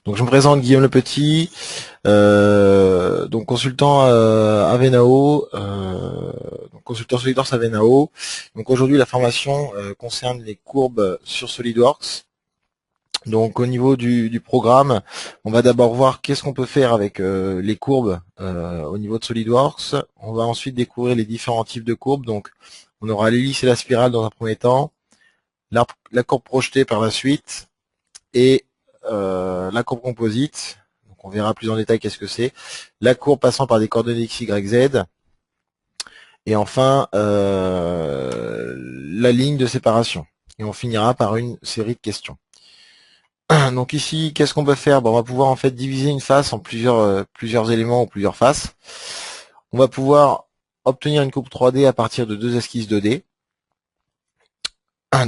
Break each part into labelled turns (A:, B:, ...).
A: Donc je me présente, Guillaume Le Petit, donc consultant à Venao, donc consultant SolidWorks à Venao. Donc aujourd'hui la formation concerne les courbes sur SolidWorks. Donc au niveau du programme, on va d'abord voir qu'est-ce qu'on peut faire avec les courbes au niveau de SolidWorks. On va ensuite découvrir les différents types de courbes. Donc on aura l'hélice et la spirale dans un premier temps, la courbe projetée par la suite, et la courbe composite. Donc on verra plus en détail qu'est-ce que c'est. La courbe passant par des coordonnées x, y, z. Et enfin la ligne de séparation. Et on finira par une série de questions. Donc ici, qu'est-ce qu'on peut faire? On va pouvoir en fait diviser une face en plusieurs éléments ou plusieurs faces. On va pouvoir obtenir une courbe 3D à partir de deux esquisses 2D.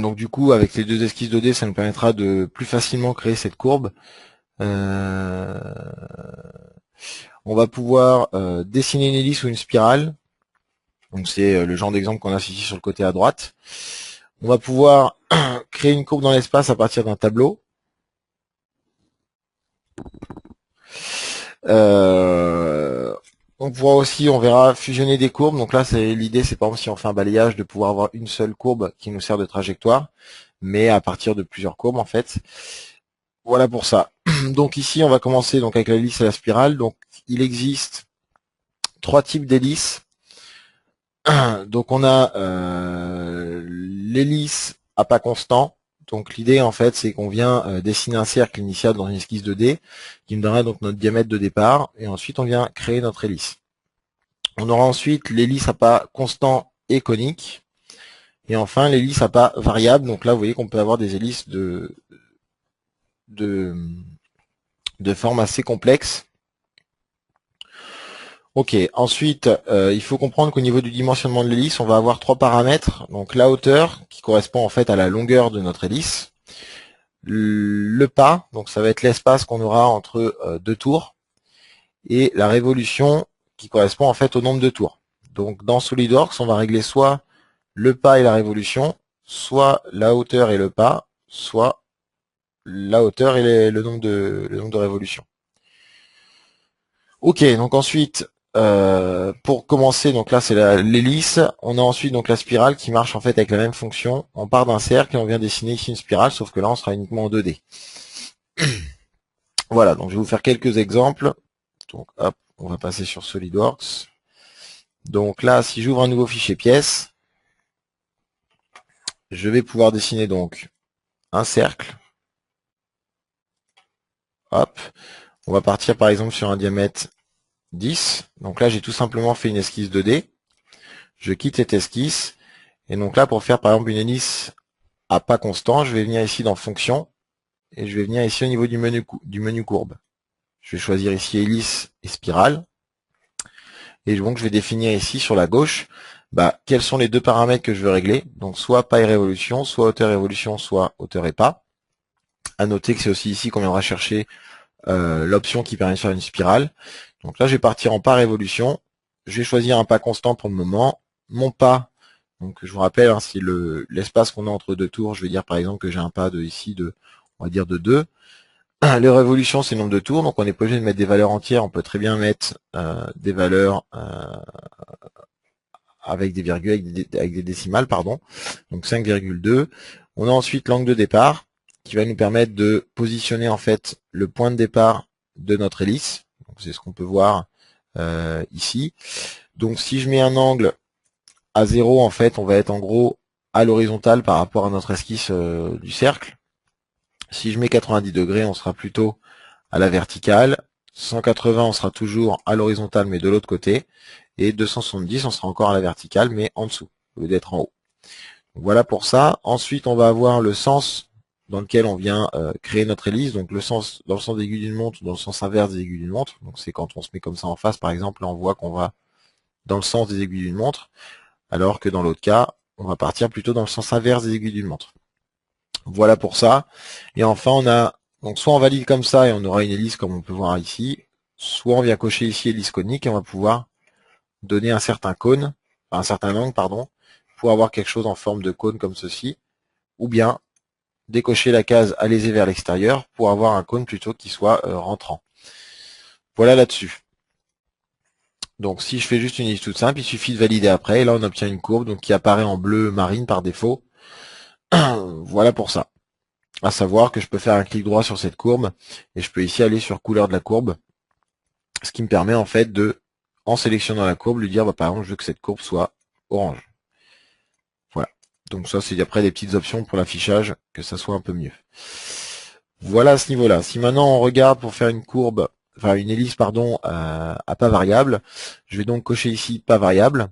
A: Donc du coup, avec les deux esquisses 2D, ça nous permettra de plus facilement créer cette courbe. On va pouvoir dessiner une hélice ou une spirale. Donc c'est le genre d'exemple qu'on a ici sur le côté à droite. On va pouvoir créer une courbe dans l'espace à partir d'un tableau. On pourra aussi, on verra, fusionner des courbes. Donc là, l'idée, c'est par exemple si on fait un balayage de pouvoir avoir une seule courbe qui nous sert de trajectoire, mais à partir de plusieurs courbes en fait. Voilà pour ça. Donc ici, on va commencer donc avec l'hélice et la spirale. Donc il existe trois types d'hélices. Donc on a l'hélice à pas constant. Donc l'idée en fait c'est qu'on vient dessiner un cercle initial dans une esquisse 2D qui nous donnera donc notre diamètre de départ et ensuite on vient créer notre hélice. On aura ensuite l'hélice à pas constant et conique et enfin l'hélice à pas variable. Donc là vous voyez qu'on peut avoir des hélices de forme assez complexe. Ok, ensuite, il faut comprendre qu'au niveau du dimensionnement de l'hélice, on va avoir trois paramètres. Donc la hauteur, qui correspond en fait à la longueur de notre hélice. Le pas, donc ça va être l'espace qu'on aura entre deux tours. Et la révolution, qui correspond en fait au nombre de tours. Donc dans SolidWorks, on va régler soit le pas et la révolution, soit la hauteur et le pas, soit la hauteur et le nombre de révolutions. Ok, donc ensuite, pour commencer, donc là c'est l'hélice, on a ensuite donc la spirale qui marche en fait avec la même fonction. On part d'un cercle et on vient dessiner ici une spirale, sauf que là on sera uniquement en 2D. Voilà, donc je vais vous faire quelques exemples. Donc hop, on va passer sur SolidWorks. Donc là, si j'ouvre un nouveau fichier pièces, je vais pouvoir dessiner donc un cercle. Hop, on va partir par exemple sur un diamètre 10. Donc là, j'ai tout simplement fait une esquisse 2D. Je quitte cette esquisse. Et donc là, pour faire par exemple une hélice à pas constant, je vais venir ici dans fonction. Et je vais venir ici au niveau du menu courbe. Je vais choisir ici hélice et spirale. Et donc je vais définir ici sur la gauche, quels sont les deux paramètres que je veux régler. Donc soit pas et révolution, soit hauteur et révolution, soit hauteur et pas. À noter que c'est aussi ici qu'on viendra chercher l'option qui permet de faire une spirale. Donc là, je vais partir en pas révolution. Je vais choisir un pas constant pour le moment. Mon pas, donc je vous rappelle, hein, c'est l'espace qu'on a entre deux tours. Je vais dire par exemple que j'ai un pas de ici de, on va dire de 2. Les révolutions, c'est le nombre de tours, donc on n'est pas obligé de mettre des valeurs entières. On peut très bien mettre des valeurs avec des virgules, avec des décimales, pardon. Donc 5,2. On a ensuite l'angle de départ qui va nous permettre de positionner en fait le point de départ de notre hélice. C'est ce qu'on peut voir ici. Donc si je mets un angle à 0, en fait, on va être en gros à l'horizontale par rapport à notre esquisse du cercle. Si je mets 90 degrés, on sera plutôt à la verticale. 180, on sera toujours à l'horizontale, mais de l'autre côté. Et 270, on sera encore à la verticale, mais en dessous, au lieu d'être en haut. Donc voilà pour ça. Ensuite, on va avoir le sens dans lequel on vient créer notre hélice. Donc le sens dans le sens des aiguilles d'une montre, dans le sens inverse des aiguilles d'une montre. Donc c'est quand on se met comme ça en face, par exemple, là on voit qu'on va dans le sens des aiguilles d'une montre, alors que dans l'autre cas, on va partir plutôt dans le sens inverse des aiguilles d'une montre. Voilà pour ça. Et enfin, on a donc soit on valide comme ça et on aura une hélice comme on peut voir ici, soit on vient cocher ici hélice conique et on va pouvoir donner un certain cône, un certain angle, pardon, pour avoir quelque chose en forme de cône comme ceci, ou bien décocher la case allez vers l'extérieur pour avoir un cône plutôt qui soit rentrant. Voilà là-dessus. Donc si je fais juste une liste toute simple, il suffit de valider après, et là on obtient une courbe donc qui apparaît en bleu marine par défaut. Voilà pour ça. À savoir que je peux faire un clic droit sur cette courbe, et je peux ici aller sur couleur de la courbe, ce qui me permet en fait de, en sélectionnant la courbe, lui dire bah, par exemple je veux que cette courbe soit orange. Voilà. Donc ça c'est après des petites options pour l'affichage, que ça soit un peu mieux. Voilà à ce niveau-là. Si maintenant on regarde pour faire une courbe, enfin une hélice pardon, à pas variable, je vais donc cocher ici pas variable.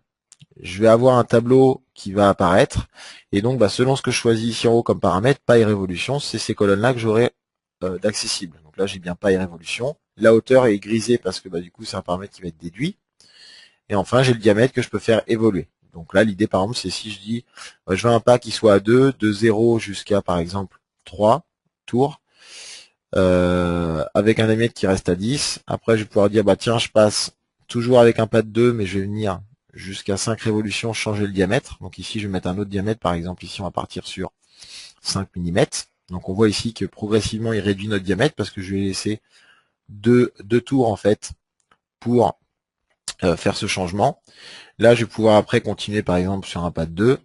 A: Je vais avoir un tableau qui va apparaître, et donc bah, selon ce que je choisis ici en haut comme paramètre, pas et révolution, c'est ces colonnes-là que j'aurai d'accessible. Donc là j'ai bien pas et révolution. La hauteur est grisée parce que bah, du coup c'est un paramètre qui va être déduit. Et enfin j'ai le diamètre que je peux faire évoluer. Donc là l'idée par exemple c'est si je dis je veux un pas qui soit à 2, de 0 jusqu'à par exemple 3 tours, avec un diamètre qui reste à 10. Après je vais pouvoir dire bah tiens je passe toujours avec un pas de 2, mais je vais venir jusqu'à 5 révolutions changer le diamètre. Donc ici je vais mettre un autre diamètre, par exemple ici on va partir sur 5 mm. Donc on voit ici que progressivement il réduit notre diamètre parce que je vais laisser deux tours en fait pour faire ce changement. Là je vais pouvoir après continuer par exemple sur un pas de 2,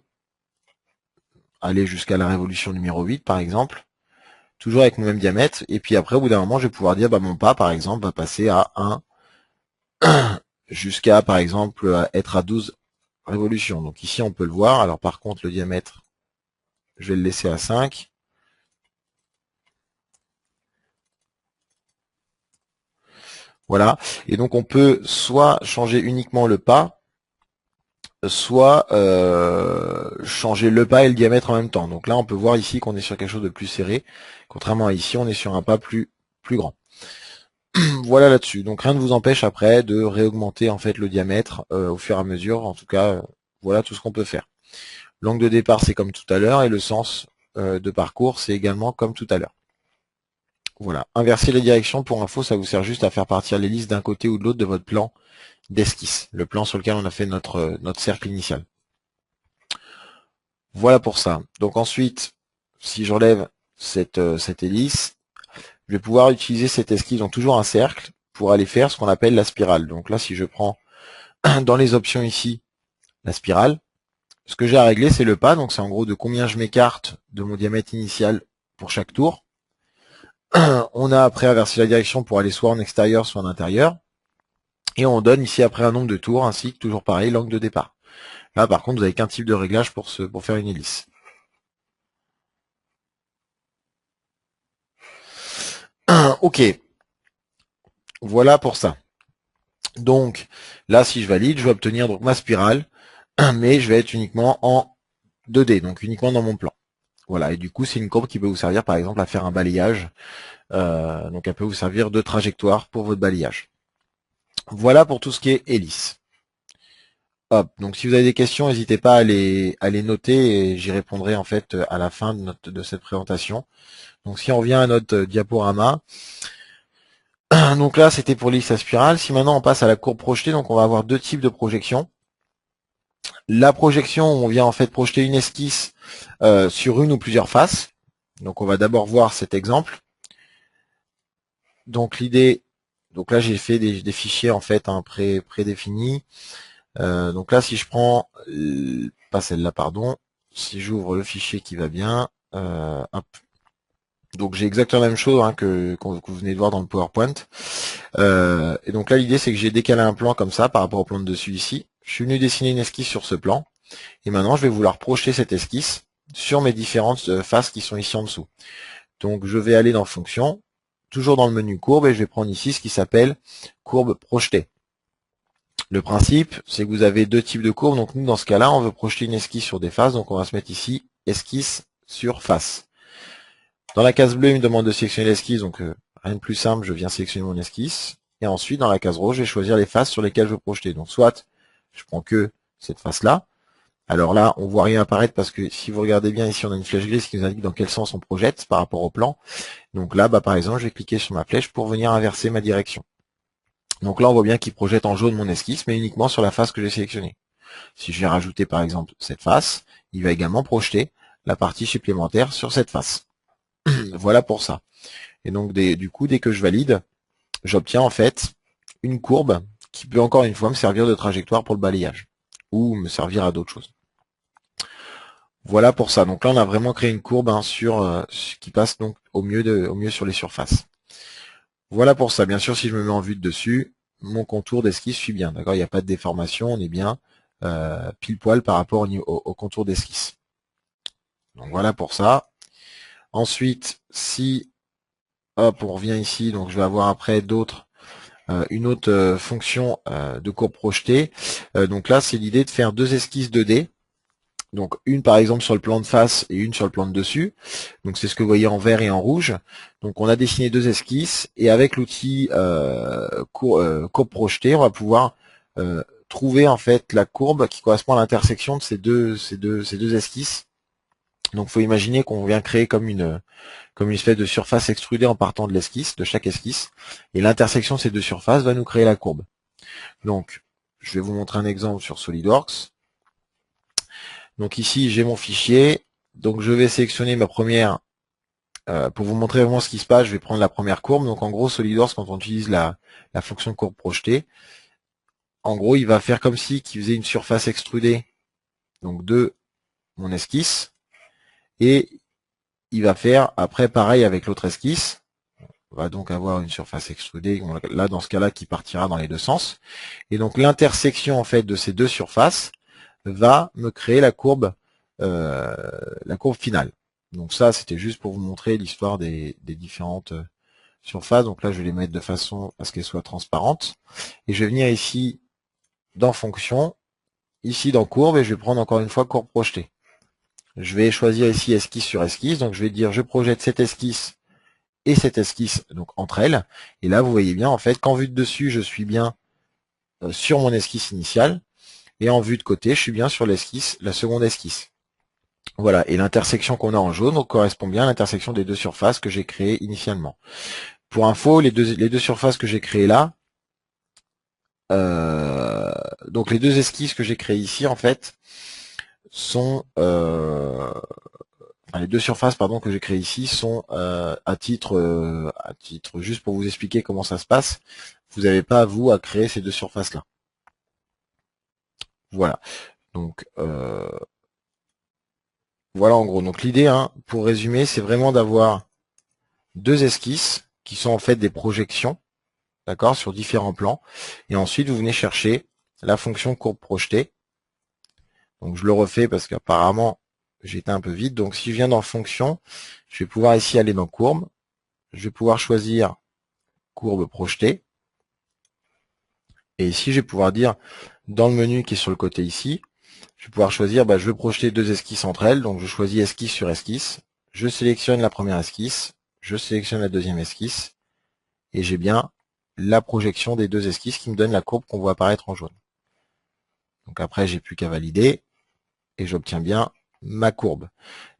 A: aller jusqu'à la révolution numéro 8 par exemple, toujours avec mon même diamètre, et puis après au bout d'un moment je vais pouvoir dire bah mon pas par exemple va passer à 1 jusqu'à par exemple être à 12 révolutions. Donc ici on peut le voir. Alors par contre le diamètre je vais le laisser à 5. Voilà. Et donc on peut soit changer uniquement le pas, soit changer le pas et le diamètre en même temps. Donc là on peut voir ici qu'on est sur quelque chose de plus serré. Contrairement à ici, on est sur un pas plus grand. Voilà là-dessus. Donc rien ne vous empêche après de réaugmenter en fait le diamètre au fur et à mesure. En tout cas, voilà tout ce qu'on peut faire. L'angle de départ c'est comme tout à l'heure, et le sens de parcours c'est également comme tout à l'heure. Voilà. Inverser les directions, pour info, ça vous sert juste à faire partir les listes d'un côté ou de l'autre de votre plan d'esquisse, le plan sur lequel on a fait notre cercle initial. Voilà pour ça. Donc ensuite, si j'enlève cette hélice, je vais pouvoir utiliser cette esquisse, donc toujours un cercle, pour aller faire ce qu'on appelle la spirale. Donc là, si je prends dans les options ici, la spirale, ce que j'ai à régler, c'est le pas, donc c'est en gros de combien je m'écarte de mon diamètre initial pour chaque tour. On a après inversé la direction pour aller soit en extérieur, soit en intérieur. Et on donne ici après un nombre de tours, ainsi que toujours pareil, l'angle de départ. Là par contre, vous n'avez qu'un type de réglage pour faire une hélice. Ok, voilà pour ça. Donc là, si je valide, je vais obtenir donc ma spirale, mais je vais être uniquement en 2D, donc uniquement dans mon plan. Voilà, et du coup, c'est une courbe qui peut vous servir par exemple à faire un balayage. Donc elle peut vous servir de trajectoire pour votre balayage. Voilà pour tout ce qui est hélice. Hop, donc si vous avez des questions, n'hésitez pas à les noter, et j'y répondrai en fait à la fin de cette présentation. Donc si on revient à notre diaporama, donc là c'était pour l'hélice à spirale. Si maintenant on passe à la courbe projetée, donc on va avoir deux types de projections. La projection où on vient en fait projeter une esquisse sur une ou plusieurs faces. Donc on va d'abord voir cet exemple. Donc l'idée, donc là j'ai fait des fichiers en fait prédéfinis. Donc là si je prends, pas celle-là pardon, si j'ouvre le fichier qui va bien, hop. Donc j'ai exactement la même chose que vous venez de voir dans le PowerPoint. Et donc là l'idée c'est que j'ai décalé un plan comme ça par rapport au plan de dessus ici. Je suis venu dessiner une esquisse sur ce plan. Et maintenant je vais vouloir projeter cette esquisse sur mes différentes faces qui sont ici en dessous. Donc je vais aller dans fonction, toujours dans le menu courbe, et je vais prendre ici ce qui s'appelle courbe projetée. Le principe, c'est que vous avez deux types de courbes. Donc nous, dans ce cas-là, on veut projeter une esquisse sur des faces. Donc on va se mettre ici, esquisse sur face. Dans la case bleue, il me demande de sélectionner l'esquisse. Donc rien de plus simple, je viens sélectionner mon esquisse. Et ensuite, dans la case rouge, je vais choisir les faces sur lesquelles je veux projeter. Donc soit, je prends que cette face-là. Alors là, on voit rien apparaître parce que si vous regardez bien ici, on a une flèche grise qui nous indique dans quel sens on projette par rapport au plan. Donc là, par exemple, je vais cliquer sur ma flèche pour venir inverser ma direction. Donc là, on voit bien qu'il projette en jaune mon esquisse, mais uniquement sur la face que j'ai sélectionnée. Si je vais rajouter par exemple cette face, il va également projeter la partie supplémentaire sur cette face. Voilà pour ça. Et donc du coup, dès que je valide, j'obtiens en fait une courbe qui peut encore une fois me servir de trajectoire pour le balayage ou me servir à d'autres choses. Voilà pour ça. Donc là, on a vraiment créé une courbe qui passe donc au mieux sur les surfaces. Voilà pour ça. Bien sûr, si je me mets en vue de dessus, mon contour d'esquisse suit bien. D'accord, il n'y a pas de déformation, on est bien pile poil par rapport au contour d'esquisse. Donc voilà pour ça. Ensuite, si hop, on revient ici, donc je vais avoir après une autre fonction de courbe projetée. Donc là, c'est l'idée de faire deux esquisses 2D. Donc une par exemple sur le plan de face et une sur le plan de dessus. Donc c'est ce que vous voyez en vert et en rouge. Donc on a dessiné deux esquisses et avec l'outil courbe projetée, on va pouvoir trouver en fait la courbe qui correspond à l'intersection de ces deux esquisses. Donc il faut imaginer qu'on vient créer comme une espèce de surface extrudée en partant de l'esquisse, de chaque esquisse, et l'intersection de ces deux surfaces va nous créer la courbe. Donc je vais vous montrer un exemple sur SolidWorks. Donc ici, j'ai mon fichier. Donc je vais sélectionner ma première, pour vous montrer vraiment ce qui se passe, je vais prendre la première courbe. Donc en gros, SolidWorks, quand on utilise la fonction courbe projetée, en gros, il va faire comme si qu'il faisait une surface extrudée donc de mon esquisse. Et il va faire après pareil avec l'autre esquisse. On va donc avoir une surface extrudée, là dans ce cas-là, qui partira dans les deux sens. Et donc l'intersection en fait de ces deux surfaces va me créer la courbe finale. Donc ça, c'était juste pour vous montrer l'histoire des différentes surfaces. Donc là, je vais les mettre de façon à ce qu'elles soient transparentes. Et je vais venir ici dans fonction, ici dans courbe, et je vais prendre encore une fois courbe projetée. Je vais choisir ici esquisse sur esquisse. Donc je vais dire je projette cette esquisse et cette esquisse donc entre elles. Et là, vous voyez bien en fait qu'en vue de dessus, je suis bien sur mon esquisse initiale. Et en vue de côté, je suis bien sur l'esquisse, la seconde esquisse. Voilà, et l'intersection qu'on a en jaune donc, correspond bien à l'intersection des deux surfaces que j'ai créées initialement. Pour info, les deux surfaces que j'ai créées là, donc les deux esquisses que j'ai créées ici, en fait, sont les deux surfaces pardon que j'ai créées ici sont à titre juste pour vous expliquer comment ça se passe. Vous n'avez pas vous à créer ces deux surfaces là. Voilà. Donc voilà en gros. Donc l'idée, pour résumer, c'est vraiment d'avoir deux esquisses qui sont en fait des projections, d'accord, sur différents plans. Et ensuite, vous venez chercher la fonction courbe projetée. Donc je le refais parce qu'apparemment j'étais un peu vite. Donc si je viens dans fonction, je vais pouvoir ici aller dans courbe. Je vais pouvoir choisir courbe projetée. Et ici, je vais pouvoir dire dans le menu qui est sur le côté ici, je vais pouvoir choisir, je veux projeter deux esquisses entre elles. Donc je choisis esquisse sur esquisse. Je sélectionne la première esquisse. Je sélectionne la deuxième esquisse. Et j'ai bien la projection des deux esquisses qui me donne la courbe qu'on voit apparaître en jaune. Donc après, j'ai plus qu'à valider et j'obtiens bien ma courbe.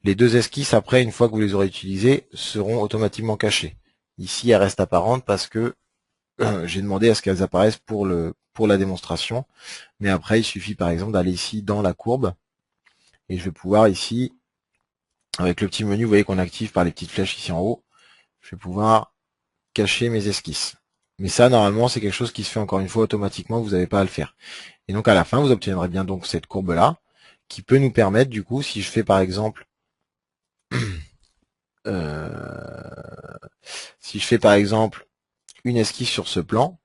A: Les deux esquisses, après, une fois que vous les aurez utilisées, seront automatiquement cachées. Ici, elles restent apparentes parce que j'ai demandé à ce qu'elles apparaissent pour la démonstration. Mais après, il suffit par exemple d'aller ici dans la courbe et je vais pouvoir ici, avec le petit menu, vous voyez qu'on active par les petites flèches ici en haut, je vais pouvoir cacher mes esquisses. Mais ça, normalement, c'est quelque chose qui se fait encore une fois automatiquement, vous n'avez pas à le faire. Et donc à la fin, vous obtiendrez bien donc cette courbe-là, qui peut nous permettre, du coup, si je fais par exemple, une esquisse sur ce plan,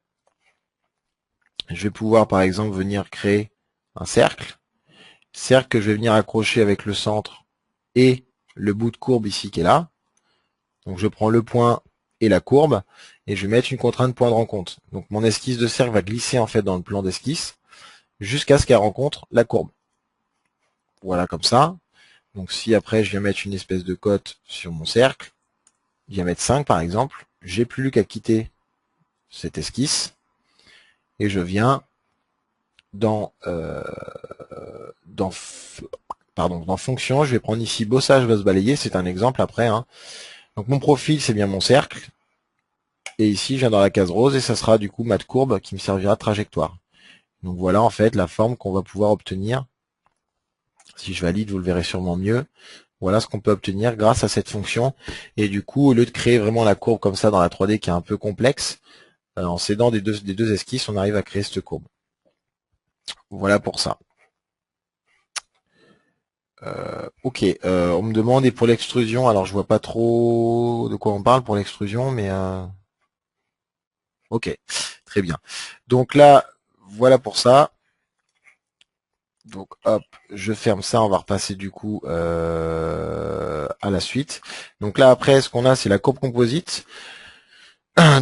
A: je vais pouvoir par exemple venir créer un cercle que je vais venir accrocher avec le centre et le bout de courbe ici qui est là. Donc je prends le point et la courbe et je vais mettre une contrainte point de rencontre. Donc mon esquisse de cercle va glisser en fait dans le plan d'esquisse jusqu'à ce qu'elle rencontre la courbe. Voilà comme ça. Donc si après je viens mettre une espèce de cote sur mon cercle, je viens mettre 5 par exemple, j'ai plus qu'à quitter cette esquisse et je viens dans fonction, je vais prendre ici bossage va se balayer, c'est un exemple après. Donc mon profil c'est bien mon cercle et ici je viens dans la case rose et ça sera du coup ma courbe qui me servira de trajectoire. Donc voilà en fait la forme qu'on va pouvoir obtenir. Si je valide, vous le verrez sûrement mieux. Voilà ce qu'on peut obtenir grâce à cette fonction. Et du coup, au lieu de créer vraiment la courbe comme ça dans la 3D qui est un peu complexe, en s'aidant des deux esquisses, on arrive à créer cette courbe. Voilà pour ça. Ok, on me demande, et pour l'extrusion, alors je vois pas trop de quoi on parle pour l'extrusion, mais ok, très bien. Donc là, voilà pour ça. Donc hop, je ferme ça, on va repasser du coup à la suite. Donc là après, ce qu'on a, c'est la courbe composite.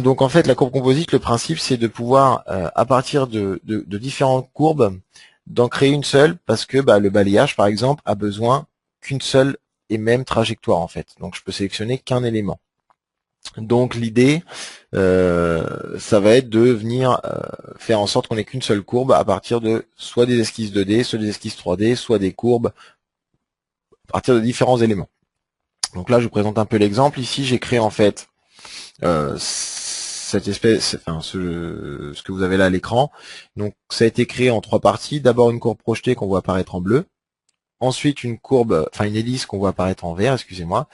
A: Donc en fait, la courbe composite, le principe, c'est de pouvoir, à partir de différentes courbes, d'en créer une seule, parce que bah, le balayage, par exemple, a besoin qu'une seule et même trajectoire en fait. Donc je peux sélectionner qu'un élément. Donc l'idée, ça va être de venir faire en sorte qu'on ait qu'une seule courbe à partir de soit des esquisses 2D, soit des esquisses 3D, soit des courbes à partir de différents éléments. Donc là, je vous présente un peu l'exemple. Ici, j'ai créé en fait cette espèce, enfin ce que vous avez là à l'écran. Donc ça a été créé en trois parties. D'abord une courbe projetée qu'on voit apparaître en bleu. Ensuite une courbe, enfin une hélice qu'on voit apparaître en vert, excusez-moi.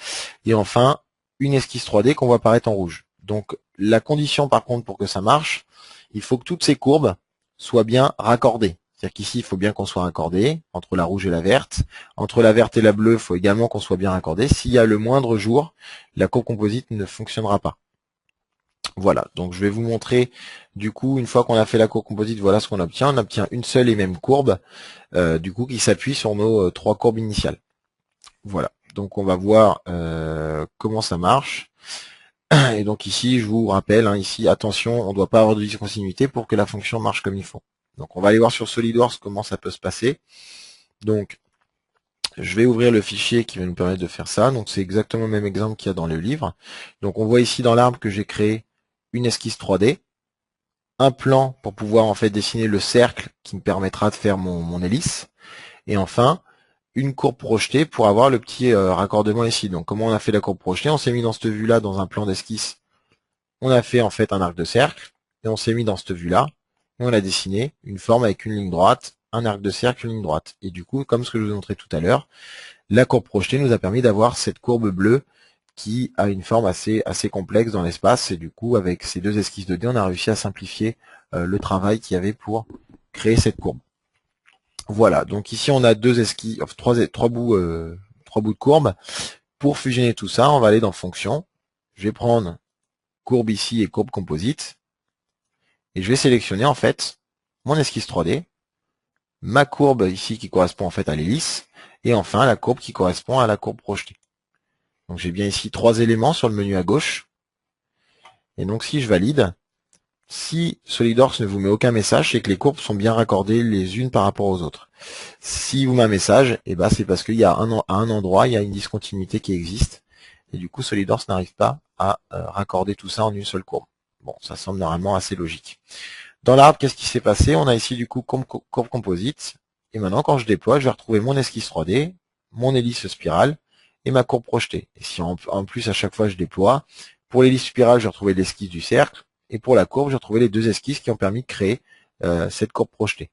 A: Et enfin une esquisse 3D qu'on voit apparaître en rouge. Donc la condition par contre pour que ça marche, il faut que toutes ces courbes soient bien raccordées. C'est-à-dire qu'ici, il faut bien qu'on soit raccordé entre la rouge et la verte. Entre la verte et la bleue, il faut également qu'on soit bien raccordé. S'il y a le moindre jour, la courbe composite ne fonctionnera pas. Voilà, donc je vais vous montrer, du coup, une fois qu'on a fait la courbe composite, voilà ce qu'on obtient. On obtient une seule et même courbe, du coup, qui s'appuie sur nos trois courbes initiales. Voilà, donc on va voir comment ça marche. Et donc ici, je vous rappelle, hein, ici, attention, on ne doit pas avoir de discontinuité pour que la fonction marche comme il faut. Donc on va aller voir sur SolidWorks comment ça peut se passer. Donc, je vais ouvrir le fichier qui va nous permettre de faire ça. Donc c'est exactement le même exemple qu'il y a dans le livre. Donc on voit ici dans l'arbre que j'ai créé une esquisse 3D, un plan pour pouvoir en fait dessiner le cercle qui me permettra de faire mon hélice, et enfin une courbe projetée pour avoir le petit raccordement ici. Donc comment on a fait la courbe projetée? On s'est mis dans cette vue là dans un plan d'esquisse, on a fait en fait un arc de cercle, et on s'est mis dans cette vue là, et on a dessiné une forme avec une ligne droite, un arc de cercle, une ligne droite. Et du coup, comme ce que je vous ai montré tout à l'heure, la courbe projetée nous a permis d'avoir cette courbe bleue qui a une forme assez complexe dans l'espace, et du coup avec ces deux esquisses 2D on a réussi à simplifier le travail qu'il y avait pour créer cette courbe. Voilà, donc ici on a deux esquisses, trois bouts de courbe. Pour fusionner tout ça, on va aller dans fonction. Je vais prendre courbe ici et courbe composite, et je vais sélectionner en fait mon esquisse 3D, ma courbe ici qui correspond en fait à l'hélice, et enfin la courbe qui correspond à la courbe projetée. Donc j'ai bien ici trois éléments sur le menu à gauche. Et donc si je valide, si SolidWorks ne vous met aucun message, c'est que les courbes sont bien raccordées les unes par rapport aux autres. Si vous met un message, et ben c'est parce qu'il y a à un endroit, il y a une discontinuité qui existe. Et du coup, SolidWorks n'arrive pas à raccorder tout ça en une seule courbe. Bon, ça semble normalement assez logique. Dans l'arbre, qu'est-ce qui s'est passé? On a ici du coup courbe composite. Et maintenant, quand je déploie, je vais retrouver mon esquisse 3D, mon hélice spirale et ma courbe projetée. Et si en plus à chaque fois je déploie, pour l'hélice spirale, je vais retrouver l'esquisse du cercle, et pour la courbe, j'ai retrouvé les deux esquisses qui ont permis de créer cette courbe projetée.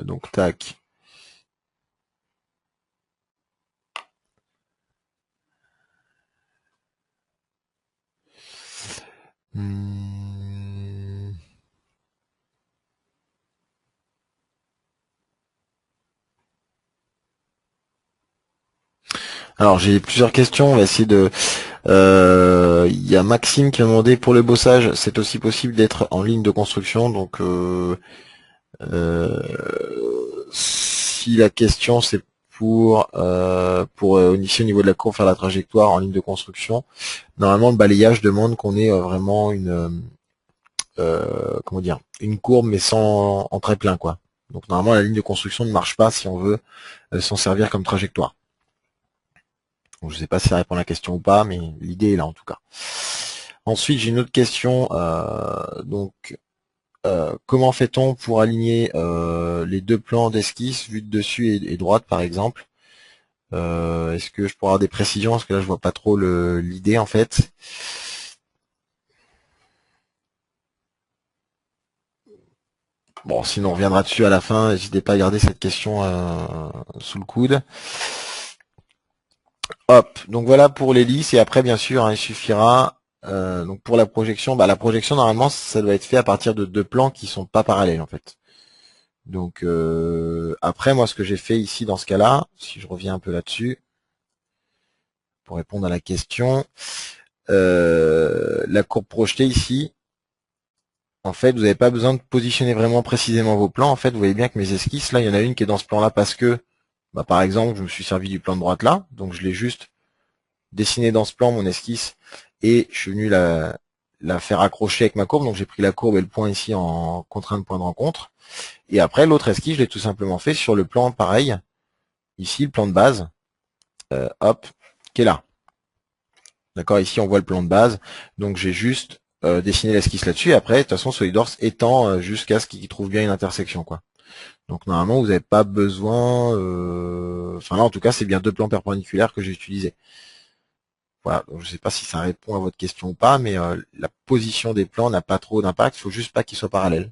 A: Donc tac. Alors j'ai plusieurs questions, on va essayer de... Il y a Maxime qui a demandé pour le bossage, c'est aussi possible d'être en ligne de construction, donc si la question c'est pour ici au niveau de la courbe faire la trajectoire en ligne de construction, normalement le balayage demande qu'on ait vraiment une comment dire, une courbe mais sans en très plein quoi. Donc normalement la ligne de construction ne marche pas si on veut s'en servir comme trajectoire. Donc, je ne sais pas si ça répond à la question ou pas, mais l'idée est là en tout cas. Ensuite j'ai une autre question, donc comment fait-on pour aligner les deux plans d'esquisse, vue de dessus et droite par exemple? Est-ce que je pourrais avoir des précisions? Parce que là je vois pas trop l'idée en fait. Bon, sinon on reviendra dessus à la fin, n'hésitez pas à garder cette question sous le coude. Hop, donc voilà pour l'hélice, et après bien sûr, hein, il suffira, donc pour la projection, la projection normalement ça doit être fait à partir de deux plans qui sont pas parallèles en fait. Donc après moi ce que j'ai fait ici dans ce cas-là, si je reviens un peu là-dessus, pour répondre à la question, la courbe projetée ici, en fait vous n'avez pas besoin de positionner vraiment précisément vos plans. En fait vous voyez bien que mes esquisses, là il y en a une qui est dans ce plan-là parce que, par exemple je me suis servi du plan de droite là, donc je l'ai juste dessiné dans ce plan, mon esquisse, et je suis venu la faire accrocher avec ma courbe, donc j'ai pris la courbe et le point ici en contrainte point de rencontre, et après l'autre esquisse, je l'ai tout simplement fait sur le plan pareil, ici le plan de base, hop, qui est là. D'accord, ici on voit le plan de base, donc j'ai juste dessiné l'esquisse là-dessus, et après, de toute façon, SolidWorks étend jusqu'à ce qu'il trouve bien une intersection, quoi. Donc normalement, vous n'avez pas besoin, enfin là en tout cas, c'est bien deux plans perpendiculaires que j'ai utilisés. Voilà, donc je ne sais pas si ça répond à votre question ou pas, mais la position des plans n'a pas trop d'impact, il faut juste pas qu'ils soient parallèles.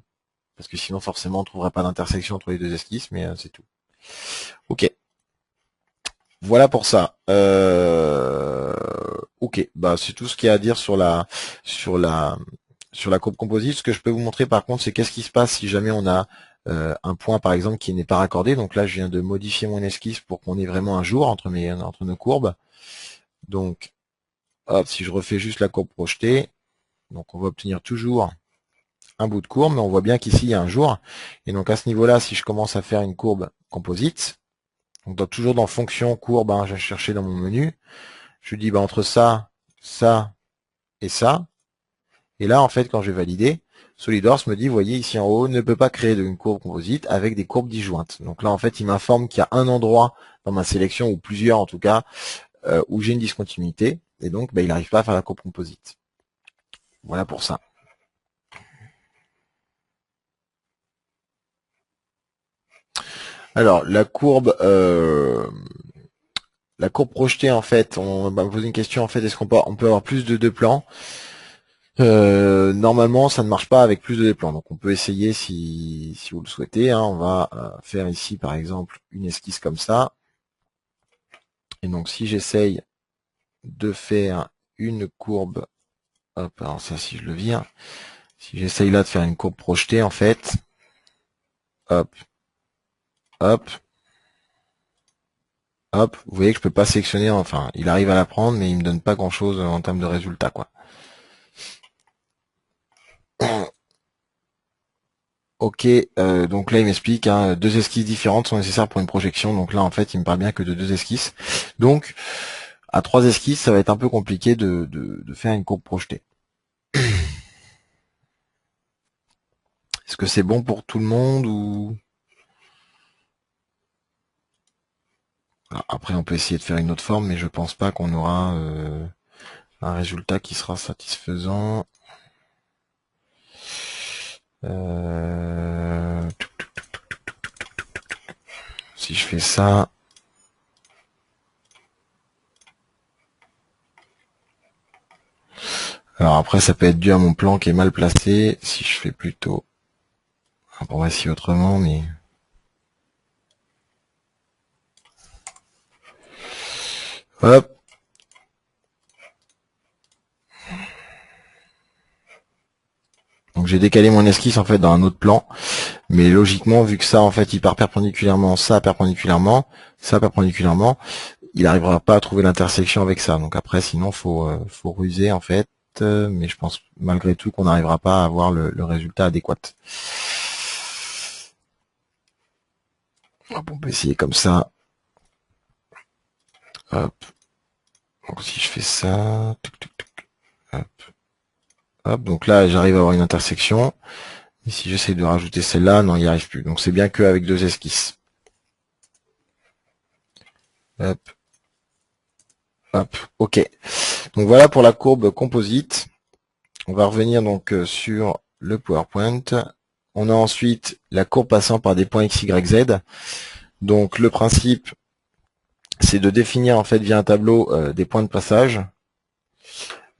A: Parce que sinon forcément on ne trouverait pas d'intersection entre les deux esquisses, mais c'est tout. Ok. Voilà pour ça. Ok, c'est tout ce qu'il y a à dire sur la courbe composite. Ce que je peux vous montrer par contre, c'est qu'est-ce qui se passe si jamais on a un point par exemple qui n'est pas raccordé. Donc là je viens de modifier mon esquisse pour qu'on ait vraiment un jour entre nos courbes. Donc hop, si je refais juste la courbe projetée, donc on va obtenir toujours un bout de courbe, mais on voit bien qu'ici il y a un jour. Et donc à ce niveau-là, si je commence à faire une courbe composite, donc toujours dans fonction courbe, je vais chercher dans mon menu, je dis entre ça, ça et ça. Et là, en fait, quand je vais valider, SolidWorks me dit, vous voyez ici en haut, ne peut pas créer une courbe composite avec des courbes disjointes. Donc là, en fait, il m'informe qu'il y a un endroit dans ma sélection, ou plusieurs en tout cas, où j'ai une discontinuité. Et donc, il n'arrive pas à faire la courbe composite. Voilà pour ça. Alors, la courbe projetée, en fait, on va me poser une question, en fait, est-ce qu'on peut avoir plus de deux plans? Normalement, ça ne marche pas avec plus de deux plans. Donc, on peut essayer si vous le souhaitez. On va faire ici, par exemple, une esquisse comme ça. Et donc, si j'essaye de faire une courbe, hop, alors ça, si je le vire, si j'essaye là de faire une courbe projetée, en fait, hop, hop, hop, vous voyez que je peux pas sélectionner, enfin, il arrive à la prendre, mais il me donne pas grand chose en termes de résultats, quoi. Ok, donc là il m'explique, deux esquisses différentes sont nécessaires pour une projection, donc là en fait il me parle bien que de deux esquisses. Donc à trois esquisses, ça va être un peu compliqué de faire une courbe projetée. Est-ce que c'est bon pour tout le monde ou... Alors, après on peut essayer de faire une autre forme, mais je pense pas qu'on aura un résultat qui sera satisfaisant. Si je fais ça... Alors après ça peut être dû à mon plan qui est mal placé, si je fais plutôt... On va essayer autrement, mais... Hop. Donc j'ai décalé mon esquisse en fait dans un autre plan, mais logiquement vu que ça en fait il part perpendiculairement, ça perpendiculairement, il n'arrivera pas à trouver l'intersection avec ça. Donc après sinon faut ruser en fait, mais je pense malgré tout qu'on n'arrivera pas à avoir le résultat adéquat. Hop, on peut essayer comme ça. Hop. Donc si je fais ça, hop. Hop. Donc là j'arrive à avoir une intersection. Et si j'essaie de rajouter celle-là, non, il n'y arrive plus. Donc c'est bien qu'avec deux esquisses. Hop. Hop. Ok. Donc voilà pour la courbe composite. On va revenir donc sur le PowerPoint. On a ensuite la courbe passant par des points X, Y, Z. Donc le principe, c'est de définir en fait via un tableau des points de passage.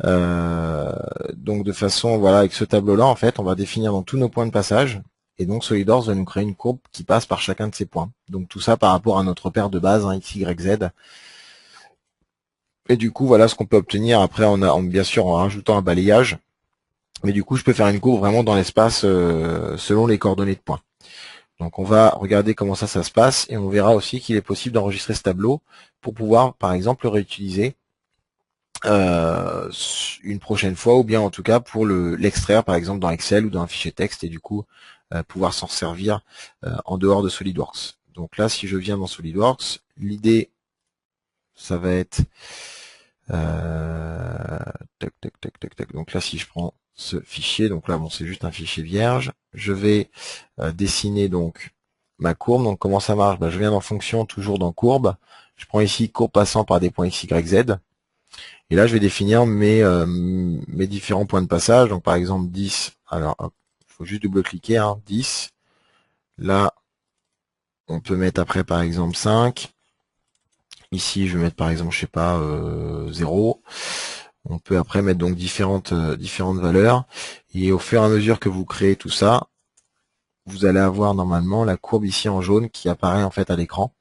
A: Donc de façon, voilà, avec ce tableau-là, en fait, on va définir donc tous nos points de passage. et donc SolidWorks va nous créer une courbe qui passe par chacun de ces points. Donc tout ça par rapport à notre repère de base, hein, x, y, z. Et du coup, voilà ce qu'on peut obtenir après, bien sûr en rajoutant un balayage. Mais du coup, je peux faire une courbe vraiment dans l'espace selon les coordonnées de points. Donc on va regarder comment ça se passe et on verra aussi qu'il est possible d'enregistrer ce tableau pour pouvoir, par exemple, le réutiliser une prochaine fois, ou bien en tout cas pour l'extraire par exemple dans Excel ou dans un fichier texte, et du coup pouvoir s'en servir en dehors de SolidWorks. Donc là, si je viens dans SolidWorks, l'idée ça va être tac, tac, tac, tac, tac. Donc là, si je prends ce fichier, donc là bon, c'est juste un fichier vierge, je vais dessiner donc ma courbe. Donc comment ça marche? Je viens dans fonction, toujours dans courbe, je prends ici courbe passant par des points x, y, z. Et là, je vais définir mes différents points de passage. Donc, par exemple, 10. Alors, il faut juste double-cliquer, hein, 10. Là, on peut mettre après, par exemple, 5. Ici, je vais mettre, par exemple, je sais pas, 0. On peut après mettre donc différentes valeurs. Et au fur et à mesure que vous créez tout ça, vous allez avoir normalement la courbe ici en jaune qui apparaît en fait à l'écran.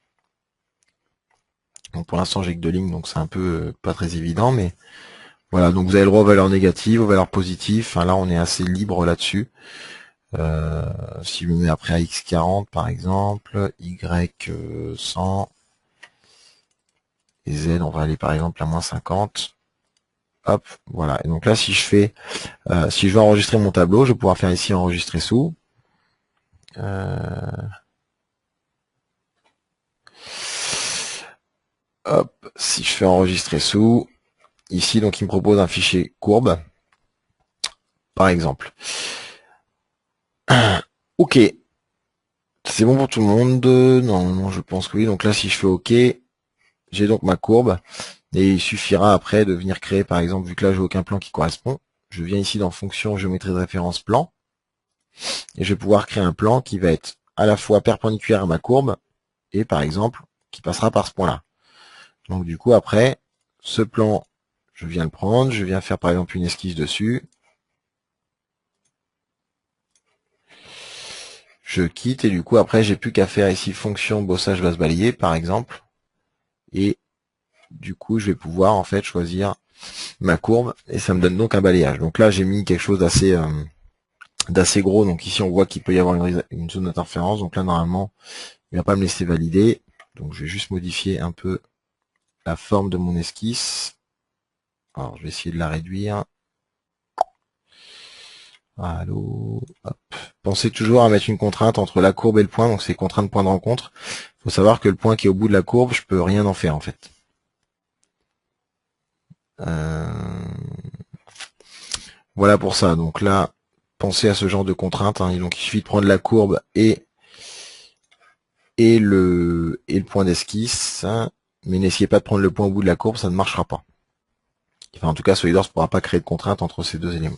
A: Donc, pour l'instant, j'ai que deux lignes, donc c'est un peu pas très évident, mais voilà, donc vous avez le droit aux valeurs négatives, aux valeurs positives. Enfin là, on est assez libre là-dessus. Si je me mets après à x40 par exemple, y100 et z, on va aller par exemple à -50. Hop, voilà. Et donc là, si je fais, si je veux enregistrer mon tableau, je vais pouvoir faire ici enregistrer sous. Hop, si je fais enregistrer sous, ici donc il me propose un fichier courbe, par exemple. Ok, c'est bon pour tout le monde. Normalement, je pense que oui. Donc là, si je fais OK, j'ai donc ma courbe. Et il suffira après de venir créer, par exemple, vu que là, j'ai aucun plan qui correspond. Je viens ici dans fonction géométrie de référence plan. Et je vais pouvoir créer un plan qui va être à la fois perpendiculaire à ma courbe et, par exemple, qui passera par ce point-là. Donc du coup, après, ce plan, je viens le prendre. Je viens faire, par exemple, une esquisse dessus. Je quitte et du coup, après, j'ai plus qu'à faire ici fonction bossage base balayer, par exemple. Et du coup, je vais pouvoir en fait choisir ma courbe et ça me donne donc un balayage. Donc là, j'ai mis quelque chose d'assez gros. Donc ici, on voit qu'il peut y avoir une zone d'interférence. Donc là, normalement, il va pas me laisser valider. Donc je vais juste modifier un peu la forme de mon esquisse. Alors, je vais essayer de la réduire. Allô, hop. Pensez toujours à mettre une contrainte entre la courbe et le point. Donc c'est contrainte point de rencontre. Il faut savoir que le point qui est au bout de la courbe, je peux rien en faire en fait. Voilà pour ça. Donc là, pensez à ce genre de contrainte. Hein. Donc il suffit de prendre la courbe et le point d'esquisse, hein. Mais n'essayez pas de prendre le point au bout de la courbe, ça ne marchera pas. Enfin, en tout cas, SolidWorks ne pourra pas créer de contrainte entre ces deux éléments.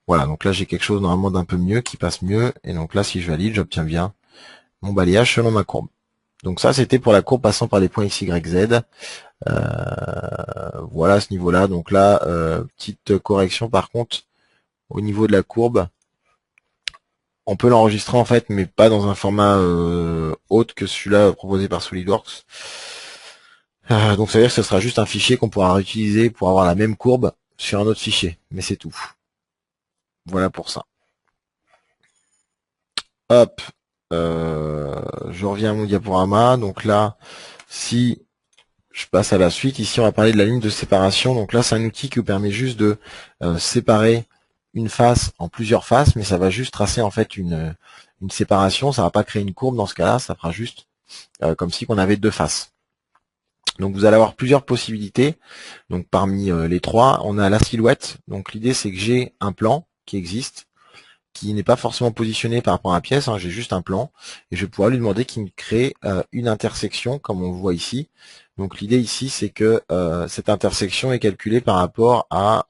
A: Voilà, donc là j'ai quelque chose normalement d'un peu mieux, qui passe mieux, et donc là si je valide, j'obtiens bien mon balayage selon ma courbe. Donc ça c'était pour la courbe passant par les points x, y, z. Voilà à ce niveau-là. Donc là, petite correction par contre, au niveau de la courbe, on peut l'enregistrer en fait, mais pas dans un format autre que celui-là proposé par SolidWorks. Donc ça veut dire que ce sera juste un fichier qu'on pourra réutiliser pour avoir la même courbe sur un autre fichier, mais c'est tout. Voilà pour ça. Hop, je reviens à mon diaporama. Donc là, si je passe à la suite, ici on va parler de la ligne de séparation. Donc là, c'est un outil qui vous permet juste de séparer une face en plusieurs faces, mais ça va juste tracer en fait une séparation. Ça va pas créer une courbe dans ce cas-là, ça fera juste comme si on avait deux faces. Donc vous allez avoir plusieurs possibilités. Donc parmi les trois, on a la silhouette. Donc l'idée c'est que j'ai un plan qui existe, qui n'est pas forcément positionné par rapport à la pièce, hein, j'ai juste un plan, et je vais pouvoir lui demander qu'il me crée une intersection, comme on le voit ici. Donc l'idée ici c'est que cette intersection est calculée par rapport à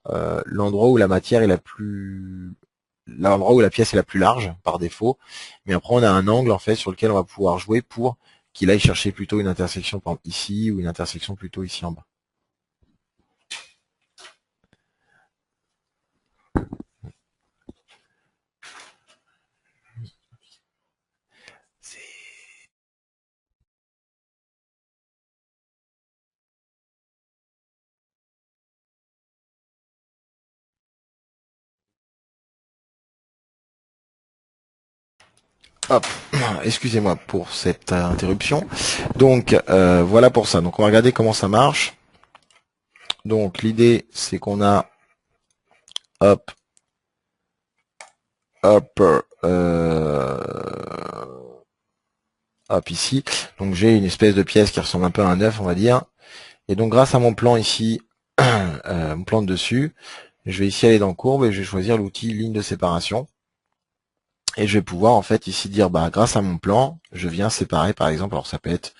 A: l'endroit où la matière est l'endroit où la pièce est la plus large par défaut, mais après on a un angle en fait sur lequel on va pouvoir jouer pour qu'il aille chercher plutôt une intersection par exemple ici ou une intersection plutôt ici en bas. Hop, excusez-moi pour cette interruption. Donc voilà pour ça. Donc on va regarder comment ça marche. Donc l'idée c'est qu'on a hop hop hop ici. Donc j'ai une espèce de pièce qui ressemble un peu à un œuf, on va dire. Et donc grâce à mon plan ici, mon plan de dessus, je vais ici aller dans courbe et je vais choisir l'outil ligne de séparation. Et je vais pouvoir en fait ici dire bah grâce à mon plan, je viens séparer par exemple, alors ça peut être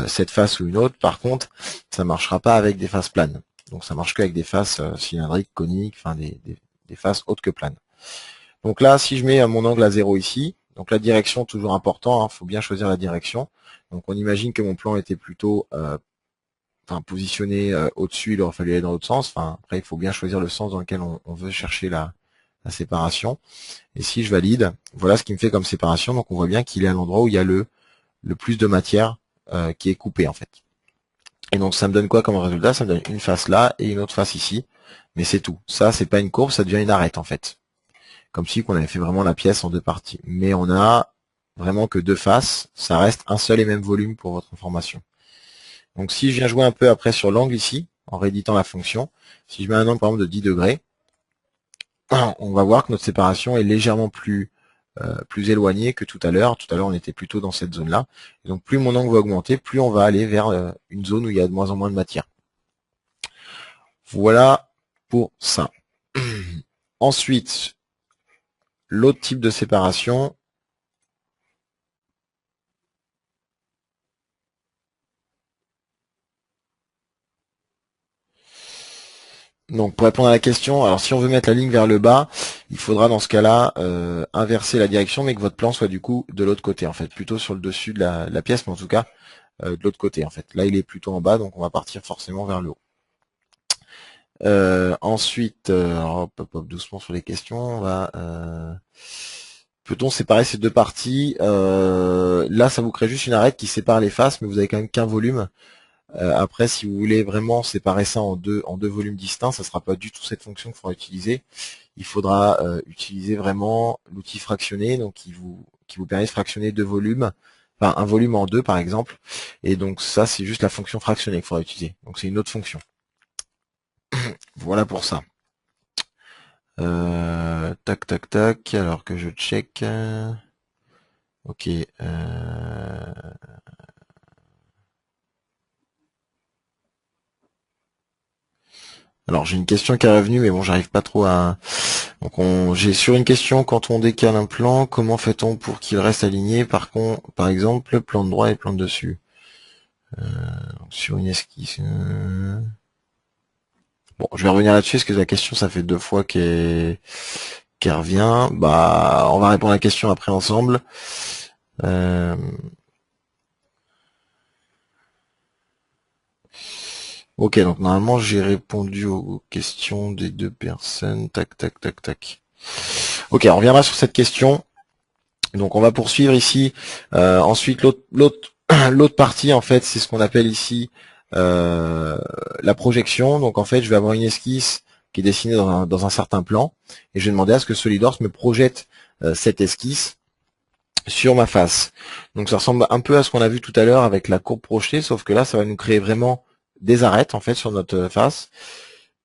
A: cette face ou une autre, par contre ça marchera pas avec des faces planes. Donc ça marche qu'avec des faces cylindriques, coniques, enfin des faces hautes que planes. Donc là si je mets mon angle à 0 ici, donc la direction toujours important, hein, faut bien choisir la direction. Donc on imagine que mon plan était plutôt positionné au-dessus, il aurait fallu aller dans l'autre sens. Enfin après il faut bien choisir le sens dans lequel on veut chercher la séparation. Et si je valide, voilà ce qui me fait comme séparation. Donc on voit bien qu'il est à l'endroit où il y a le plus de matière qui est coupée en fait. Et donc ça me donne quoi comme résultat? Ça me donne une face là et une autre face ici. Mais c'est tout. Ça, c'est pas une courbe, ça devient une arête en fait. Comme si on avait fait vraiment la pièce en deux parties. Mais on a vraiment que deux faces. Ça reste un seul et même volume pour votre information. Donc si je viens jouer un peu après sur l'angle ici, en rééditant la fonction, si je mets un angle par exemple de 10 degrés, on va voir que notre séparation est légèrement plus éloignée que tout à l'heure. Tout à l'heure, on était plutôt dans cette zone-là. Et donc, plus mon angle va augmenter, plus on va aller vers une zone où il y a de moins en moins de matière. Voilà pour ça. Ensuite, l'autre type de séparation. Donc, pour répondre à la question, alors si on veut mettre la ligne vers le bas, il faudra dans ce cas-là inverser la direction, mais que votre plan soit du coup de l'autre côté, en fait, plutôt sur le dessus de la pièce, mais en tout cas de l'autre côté, en fait. Là, il est plutôt en bas, donc on va partir forcément vers le haut. Ensuite, hop, doucement sur les questions, on va peut-on séparer ces deux parties? Là, ça vous crée juste une arête qui sépare les faces, mais vous avez quand même qu'un volume. Après, si vous voulez vraiment séparer ça en deux volumes distincts, ça sera pas du tout cette fonction qu'il faudra utiliser. Il faudra utiliser vraiment l'outil fractionné, donc qui vous permet de fractionner deux volumes, enfin un volume en deux par exemple. Et donc ça, c'est juste la fonction fractionnée qu'il faudra utiliser. Donc c'est une autre fonction. Voilà pour ça. Tac, tac, tac. Alors que je check. Ok. Alors j'ai une question qui est revenue, mais bon, j'arrive pas trop à. Donc j'ai sur une question, quand on décale un plan, comment fait-on pour qu'il reste aligné? Par exemple, plan de droit et plan de dessus. Sur une esquisse. Bon, je vais revenir là-dessus, parce que la question, ça fait 2 fois qu'elle revient. Bah, on va répondre à la question après ensemble. Ok, donc normalement j'ai répondu aux questions des deux personnes. Tac, tac, tac, tac. Ok, on reviendra sur cette question. Donc on va poursuivre ici. Ensuite, l'autre partie, en fait, c'est ce qu'on appelle ici la projection. Donc en fait, je vais avoir une esquisse qui est dessinée dans un certain plan, et je vais demander à ce que SolidWorks me projette cette esquisse sur ma face. Donc ça ressemble un peu à ce qu'on a vu tout à l'heure avec la courbe projetée, sauf que là, ça va nous créer vraiment des arêtes en fait sur notre face,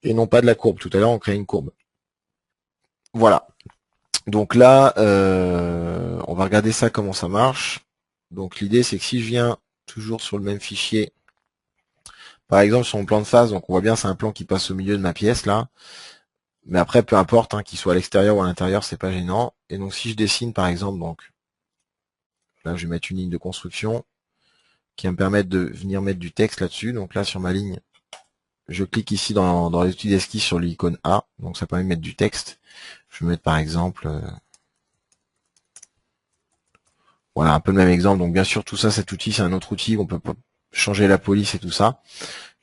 A: et non pas de la courbe. Tout à l'heure, on crée une courbe. Voilà. Donc là, on va regarder ça, comment ça marche. Donc l'idée, c'est que si je viens toujours sur le même fichier, par exemple sur mon plan de face, donc on voit bien c'est un plan qui passe au milieu de ma pièce là, mais après peu importe, hein, qu'il soit à l'extérieur ou à l'intérieur, c'est pas gênant. Et donc si je dessine par exemple, donc là je vais mettre une ligne de construction qui va me permettre de venir mettre du texte là-dessus. Donc là sur ma ligne, je clique ici dans les outils d'esquisse sur l'icône A, donc ça permet de mettre du texte. Je vais mettre par exemple voilà, un peu le même exemple. Donc bien sûr, tout ça, cet outil, c'est un autre outil. On peut changer la police et tout ça.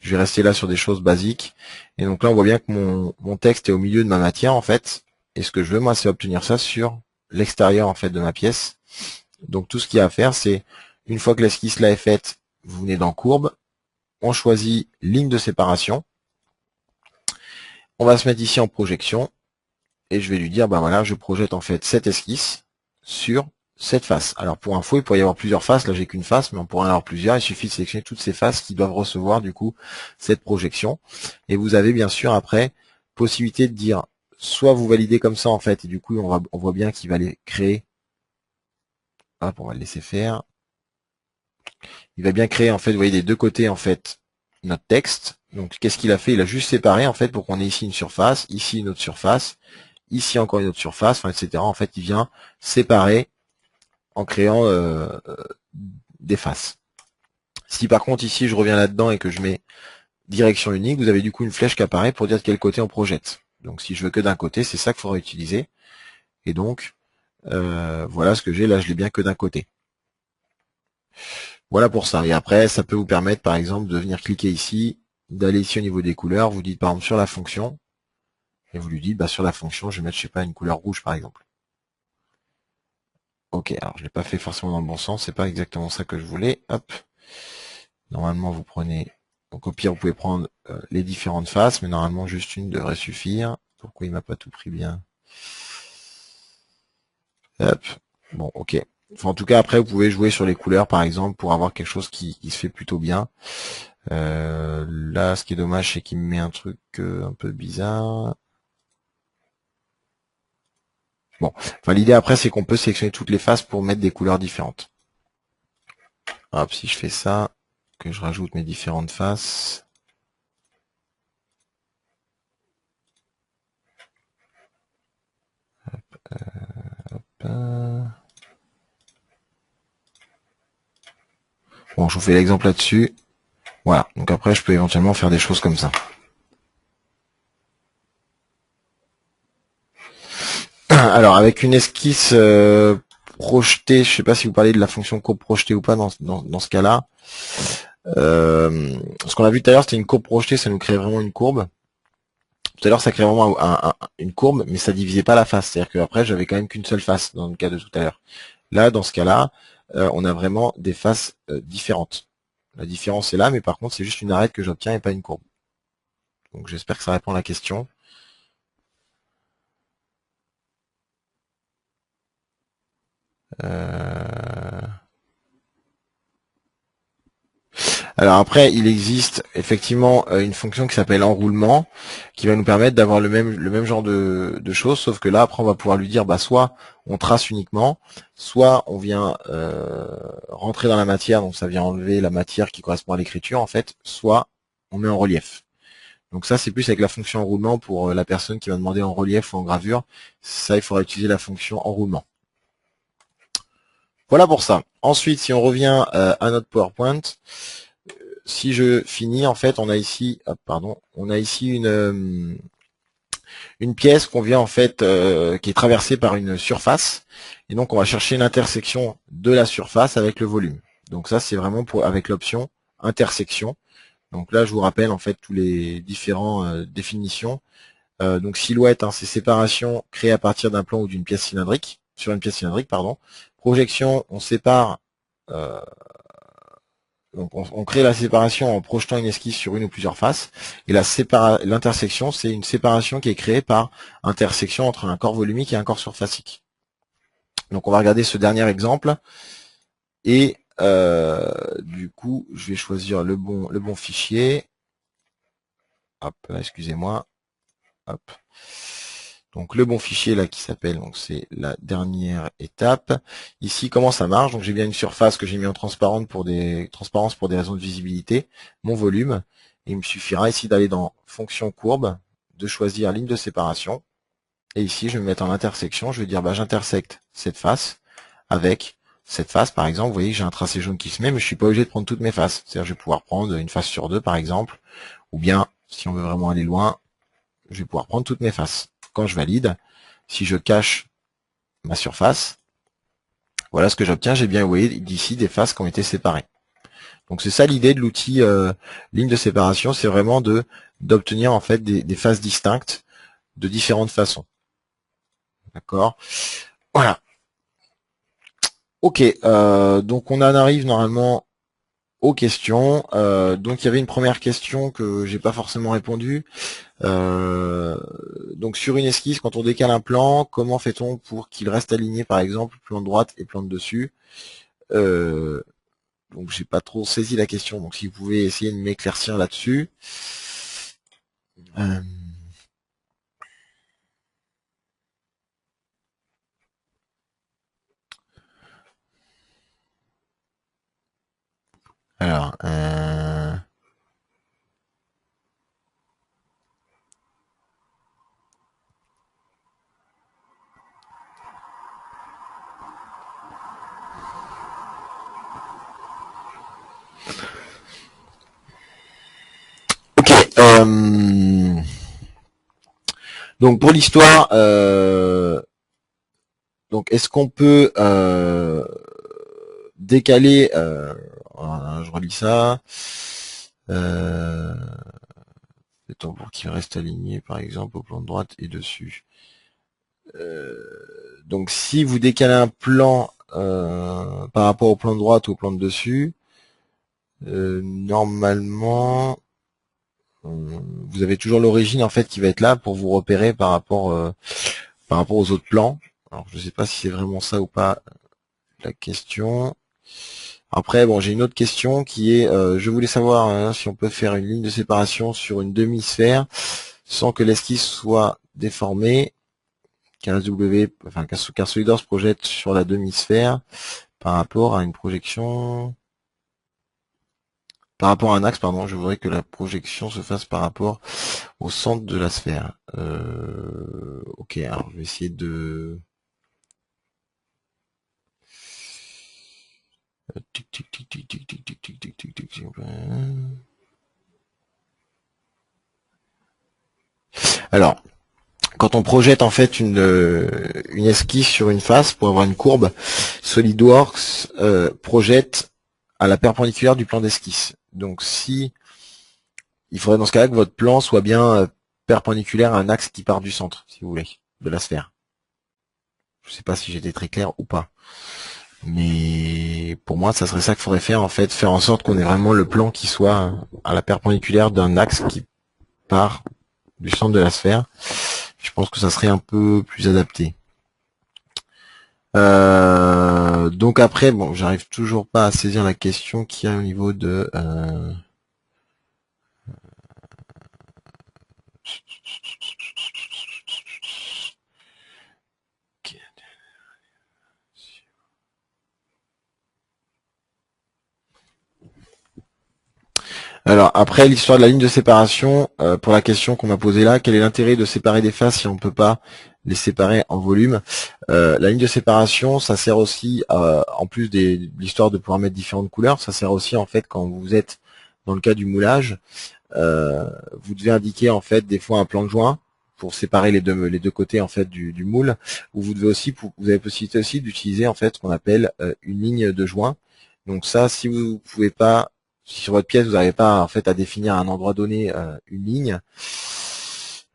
A: Je vais rester là sur des choses basiques. Et donc là, on voit bien que mon texte est au milieu de ma matière, en fait. Et ce que je veux, moi, c'est obtenir ça sur l'extérieur, en fait, de ma pièce. Donc tout ce qu'il y a à faire, c'est, une fois que l'esquisse là est faite, vous venez dans courbe. On choisit ligne de séparation. On va se mettre ici en projection. Et je vais lui dire, ben voilà, je projette, en fait, cette esquisse sur cette face. Alors pour info, il pourrait y avoir plusieurs faces, là j'ai qu'une face, mais on pourrait en avoir plusieurs, il suffit de sélectionner toutes ces faces qui doivent recevoir du coup cette projection. Et vous avez bien sûr après possibilité de dire, soit vous validez comme ça en fait, et du coup on voit bien qu'il va les créer. Hop, on va le laisser faire. Il va bien créer en fait, vous voyez des deux côtés en fait, notre texte. Donc qu'est-ce qu'il a fait? Il a juste séparé en fait pour qu'on ait ici une surface, ici une autre surface, ici encore une autre surface, enfin, etc. En fait, il vient séparer en créant des faces. Si par contre ici je reviens là-dedans et que je mets direction unique, vous avez du coup une flèche qui apparaît pour dire de quel côté on projette. Donc si je veux que d'un côté, c'est ça qu'il faudra utiliser. Et donc voilà ce que j'ai, là je l'ai bien que d'un côté. Voilà pour ça. Et après, ça peut vous permettre par exemple de venir cliquer ici, d'aller ici au niveau des couleurs, vous dites par exemple sur la fonction, et vous lui dites bah sur la fonction, je vais mettre, je sais pas, une couleur rouge par exemple. Ok, alors je l'ai pas fait forcément dans le bon sens, c'est pas exactement ça que je voulais. Hop. Normalement vous prenez, donc au pire vous pouvez prendre les différentes faces, mais normalement juste une devrait suffire. Pourquoi il m'a pas tout pris bien? Hop. Bon, ok. Enfin, en tout cas après vous pouvez jouer sur les couleurs par exemple pour avoir quelque chose qui se fait plutôt bien. Là ce qui est dommage c'est qu'il me met un truc un peu bizarre. Bon, enfin l'idée après c'est qu'on peut sélectionner toutes les faces pour mettre des couleurs différentes. Hop, si je fais ça, que je rajoute mes différentes faces. Bon, je vous fais l'exemple là-dessus. Voilà, donc après je peux éventuellement faire des choses comme ça. Alors avec une esquisse projetée, je sais pas si vous parlez de la fonction courbe projetée ou pas dans ce cas-là. Ce qu'on a vu tout à l'heure, c'était une courbe projetée, ça nous crée vraiment une courbe. Tout à l'heure, ça crée vraiment une courbe, mais ça divisait pas la face. C'est-à-dire qu'après, j'avais quand même qu'une seule face dans le cas de tout à l'heure. Là, dans ce cas-là, on a vraiment des faces différentes. La différence est là, mais par contre, c'est juste une arête que j'obtiens et pas une courbe. Donc j'espère que ça répond à la question. Alors après, il existe effectivement une fonction qui s'appelle enroulement, qui va nous permettre d'avoir le même genre de choses, sauf que là, après, on va pouvoir lui dire, bah soit on trace uniquement, soit on vient rentrer dans la matière, donc ça vient enlever la matière qui correspond à l'écriture en fait, soit on met en relief. Donc ça, c'est plus avec la fonction enroulement pour la personne qui va demander en relief ou en gravure. Ça, il faudra utiliser la fonction enroulement. Voilà pour ça. Ensuite, si on revient à notre PowerPoint, si je finis, en fait, on a ici, on a ici une pièce qu'on vient en fait, qui est traversée par une surface, et donc on va chercher une intersection de la surface avec le volume. Donc ça, c'est vraiment pour avec l'option intersection. Donc là, je vous rappelle en fait tous les différents définitions. Donc silhouette, hein, c'est séparation créée à partir d'un plan ou d'une pièce cylindrique, sur une pièce cylindrique, pardon. Projection, on sépare. Donc on crée la séparation en projetant une esquisse sur une ou plusieurs faces. Et l'intersection, c'est une séparation qui est créée par intersection entre un corps volumique et un corps surfacique. Donc on va regarder ce dernier exemple. Et du coup, je vais choisir le bon fichier. Hop, excusez-moi. Hop. Donc le bon fichier là qui s'appelle, donc c'est la dernière étape. Ici, comment ça marche? Donc j'ai bien une surface que j'ai mis en transparence pour des raisons de visibilité, mon volume. Et il me suffira ici d'aller dans fonction courbe, de choisir ligne de séparation. Et ici, je vais me mettre en intersection. Je vais dire bah j'intersecte cette face avec cette face, par exemple. Vous voyez que j'ai un tracé jaune qui se met, mais je suis pas obligé de prendre toutes mes faces. C'est-à-dire je vais pouvoir prendre une face sur deux, par exemple. Ou bien, si on veut vraiment aller loin, je vais pouvoir prendre toutes mes faces. Quand je valide, si je cache ma surface, voilà ce que j'obtiens. J'ai bien, vous voyez, d'ici des faces qui ont été séparées. Donc c'est ça l'idée de l'outil ligne de séparation, c'est vraiment d'obtenir en fait des faces distinctes de différentes façons. D'accord. Voilà. Ok. Donc on en arrive normalement aux questions. Donc il y avait une première question que j'ai pas forcément répondu. donc sur une esquisse, quand on décale un plan, comment fait-on pour qu'il reste aligné, par exemple, plan de droite et plan de dessus? Donc j'ai pas trop saisi la question, donc si vous pouvez essayer de m'éclaircir là-dessus. Alors, ok. Donc pour l'histoire, donc est-ce qu'on peut décaler, je relis ça, pour qu'il reste aligné par exemple au plan de droite et dessus. Donc si vous décalez un plan par rapport au plan de droite ou au plan de dessus, normalement vous avez toujours l'origine en fait qui va être là pour vous repérer par rapport aux autres plans. Alors je sais pas si c'est vraiment ça ou pas la question. Après bon, j'ai une autre question qui est je voulais savoir si on peut faire une ligne de séparation sur une demi-sphère sans que l'esquisse soit déformée, qu'un SolidWorks projette sur la demi-sphère par rapport à une projection, par rapport à un axe, pardon, je voudrais que la projection se fasse par rapport au centre de la sphère. Ok, alors je vais essayer de... Alors, quand on projette en fait une esquisse sur une face pour avoir une courbe, SolidWorks projette à la perpendiculaire du plan d'esquisse. Donc si il faudrait dans ce cas-là que votre plan soit bien perpendiculaire à un axe qui part du centre, si vous voulez, de la sphère. Je sais pas si j'étais très clair ou pas. Mais pour moi, ça serait ça qu'il faudrait faire en fait, faire en sorte qu'on ait vraiment le plan qui soit à la perpendiculaire d'un axe qui part du centre de la sphère. Je pense que ça serait un peu plus adapté. Donc après, bon, j'arrive toujours pas à saisir la question qu'il y a au niveau de... Alors après l'histoire de la ligne de séparation, pour la question qu'on m'a posée là, quel est l'intérêt de séparer des faces si on ne peut pas les séparer en volume? La ligne de séparation, ça sert aussi, en plus de l'histoire de pouvoir mettre différentes couleurs, ça sert aussi en fait quand vous êtes dans le cas du moulage, vous devez indiquer en fait des fois un plan de joint pour séparer les deux côtés en fait du moule, ou vous devez aussi, vous avez possibilité aussi d'utiliser en fait ce qu'on appelle une ligne de joint. Donc ça, si vous pouvez pas, si sur votre pièce vous n'arrivez pas en fait à définir à un endroit donné une ligne,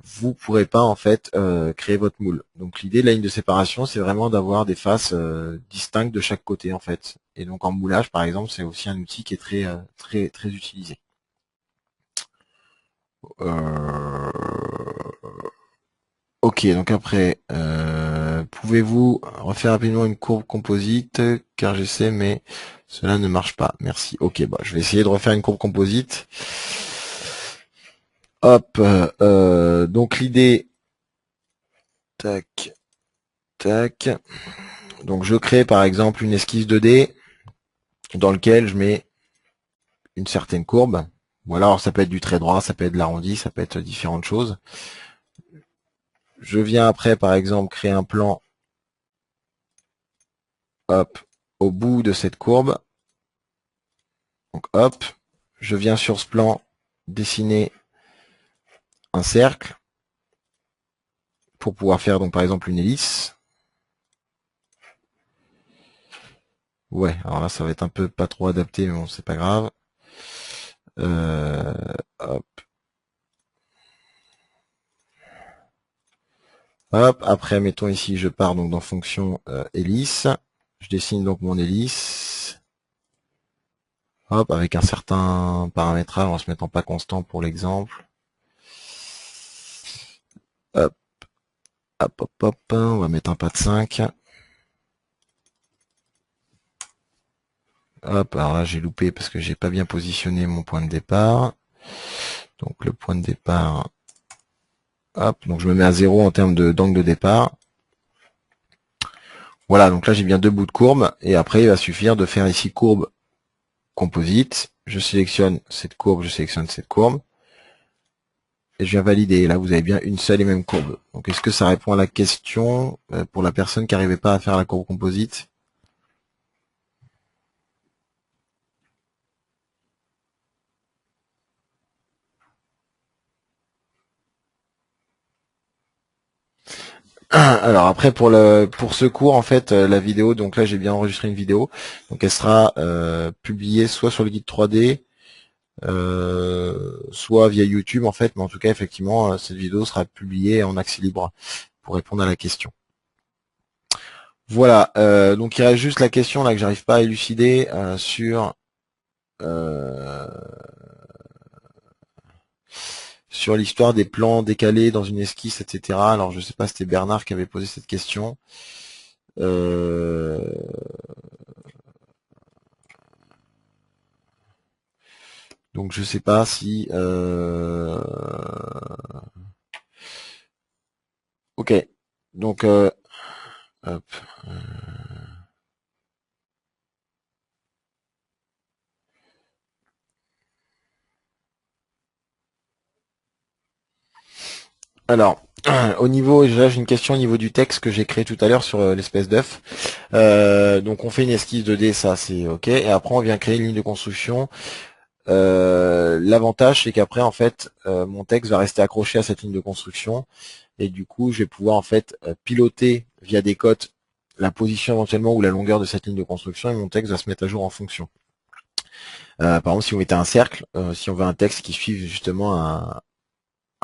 A: vous pourrez pas en fait créer votre moule. Donc l'idée de la ligne de séparation, c'est vraiment d'avoir des faces distinctes de chaque côté en fait. Et donc en moulage par exemple, c'est aussi un outil qui est très utilisé. Ok, donc après, pouvez-vous refaire rapidement une courbe composite, car j'essaie, mais cela ne marche pas. Merci. Ok, bah, je vais essayer de refaire une courbe composite. Hop, donc l'idée, tac, tac. Donc je crée par exemple une esquisse 2D dans lequel je mets une certaine courbe. Ou alors ça peut être du trait droit, ça peut être de l'arrondi, ça peut être différentes choses. Je viens après par exemple créer un plan, hop, au bout de cette courbe. Donc hop, je viens sur ce plan dessiner un cercle pour pouvoir faire donc par exemple une hélice. Ouais, alors là ça va être un peu pas trop adapté, mais bon c'est pas grave. Hop. Hop, après mettons ici je pars donc dans fonction hélice. Je dessine donc mon hélice. Hop, avec un certain paramétrage en se mettant pas constant pour l'exemple. Hop, Hop, hop, hop, on va mettre un pas de 5. Hop, alors là j'ai loupé parce que j'ai pas bien positionné mon point de départ. Donc le point de départ, hop, donc je me mets à 0 en termes d'angle de départ. Voilà, donc là j'ai bien deux bouts de courbe, et après il va suffire de faire ici courbe composite. Je sélectionne cette courbe, je sélectionne cette courbe, et je viens valider. Et là vous avez bien une seule et même courbe. Donc est-ce que ça répond à la question pour la personne qui n'arrivait pas à faire la courbe composite? Alors après pour ce cours en fait la vidéo, donc là j'ai bien enregistré une vidéo, donc elle sera publiée soit sur le guide 3D, soit via YouTube en fait, mais en tout cas effectivement cette vidéo sera publiée en accès libre pour répondre à la question. Voilà, donc il reste juste la question là que j'arrive pas à élucider sur l'histoire des plans décalés dans une esquisse, etc. Alors je sais pas, c'était Bernard qui avait posé cette question. Donc je sais pas si ok, donc hop. Alors, au niveau, là j'ai une question au niveau du texte que j'ai créé tout à l'heure sur l'espèce d'œuf. Donc on fait une esquisse 2D, ça c'est ok, et après on vient créer une ligne de construction. L'avantage c'est qu'après en fait mon texte va rester accroché à cette ligne de construction, et du coup je vais pouvoir en fait piloter via des cotes la position éventuellement ou la longueur de cette ligne de construction, et mon texte va se mettre à jour en fonction. Par exemple, si vous mettez un cercle, si on veut un texte qui suive justement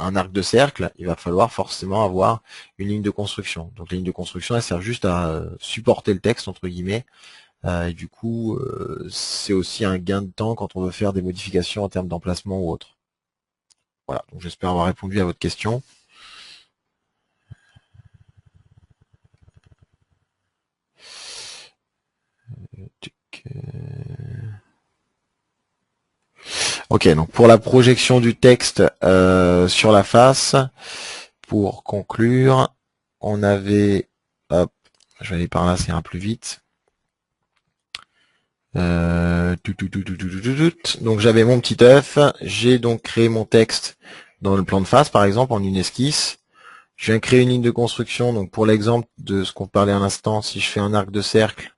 A: un arc de cercle, il va falloir forcément avoir une ligne de construction. Donc la ligne de construction, elle sert juste à supporter le texte, entre guillemets, et du coup, c'est aussi un gain de temps quand on veut faire des modifications en termes d'emplacement ou autre. Voilà, donc j'espère avoir répondu à votre question. Ok, donc pour la projection du texte sur la face, pour conclure, on avait, hop, je vais aller par là, ça ira plus vite. Donc j'avais mon petit œuf, j'ai donc créé mon texte dans le plan de face par exemple en une esquisse. Je viens créer une ligne de construction, donc pour l'exemple de ce qu'on parlait à l'instant, si je fais un arc de cercle,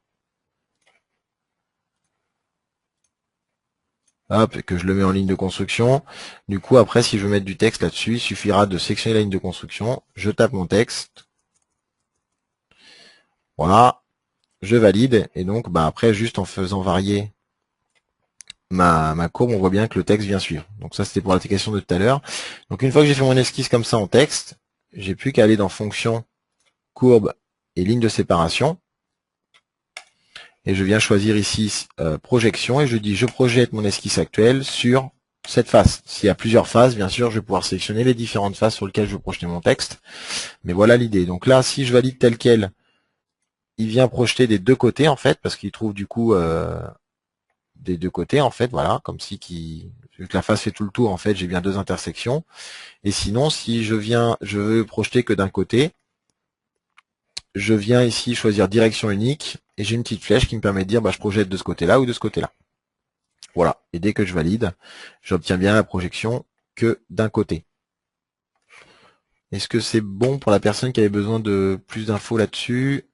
A: hop, et que je le mets en ligne de construction, du coup après si je veux mettre du texte là-dessus, il suffira de sélectionner la ligne de construction, je tape mon texte, voilà, je valide, et donc bah après juste en faisant varier ma courbe, on voit bien que le texte vient suivre. Donc ça c'était pour l'application de tout à l'heure. Donc une fois que j'ai fait mon esquisse comme ça en texte, j'ai plus qu'à aller dans fonction, courbe et ligne de séparation. Et je viens choisir ici projection, et je dis je projette mon esquisse actuelle sur cette face. S'il y a plusieurs faces, bien sûr, je vais pouvoir sélectionner les différentes faces sur lesquelles je veux projeter mon texte. Mais voilà l'idée. Donc là, si je valide tel quel, il vient projeter des deux côtés en fait, parce qu'il trouve du coup des deux côtés en fait, voilà, comme si vu que la face fait tout le tour, en fait, j'ai bien deux intersections. Et sinon, si je veux projeter que d'un côté, je viens ici choisir direction unique, et j'ai une petite flèche qui me permet de dire bah, je projette de ce côté-là ou de ce côté-là. Voilà, et dès que je valide, j'obtiens bien la projection que d'un côté. Est-ce que c'est bon pour la personne qui avait besoin de plus d'infos là-dessus?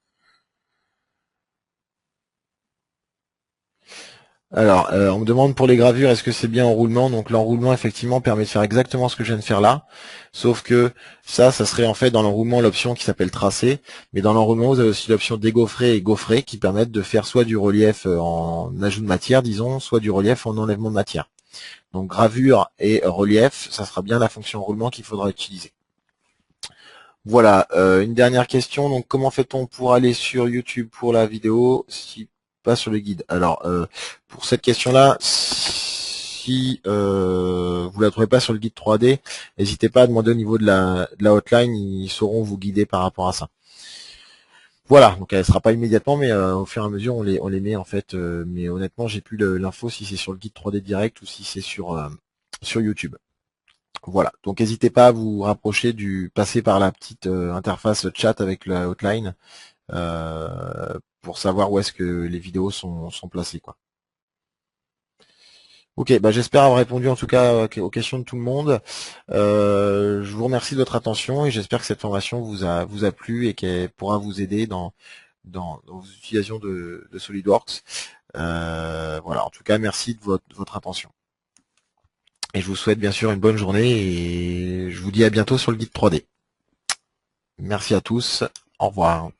A: Alors, on me demande pour les gravures, est-ce que c'est bien enroulement? Donc l'enroulement, effectivement, permet de faire exactement ce que je viens de faire là, sauf que ça serait en fait dans l'enroulement l'option qui s'appelle tracé, mais dans l'enroulement, vous avez aussi l'option dégaufrer et gaufrer qui permettent de faire soit du relief en ajout de matière, disons, soit du relief en enlèvement de matière. Donc gravure et relief, ça sera bien la fonction enroulement qu'il faudra utiliser. Voilà, une dernière question. Donc, comment fait-on pour aller sur YouTube pour la vidéo si pas sur le guide? Alors, pour cette question-là, si vous la trouvez pas sur le guide 3D, n'hésitez pas à demander au niveau de la hotline, ils sauront vous guider par rapport à ça. Voilà, donc elle sera pas immédiatement, mais au fur et à mesure on les met en fait. Mais honnêtement, j'ai plus l'info si c'est sur le guide 3D direct ou si c'est sur YouTube. Voilà, donc n'hésitez pas à vous rapprocher passer par la petite interface chat avec la hotline pour savoir où est-ce que les vidéos sont placées, quoi. Ok, bah j'espère avoir répondu en tout cas aux questions de tout le monde. Je vous remercie de votre attention et j'espère que cette formation vous a plu et qu'elle pourra vous aider dans vos utilisations de SolidWorks. Voilà, en tout cas, merci de votre attention. Et je vous souhaite bien sûr une bonne journée et je vous dis à bientôt sur le guide 3D. Merci à tous, au revoir.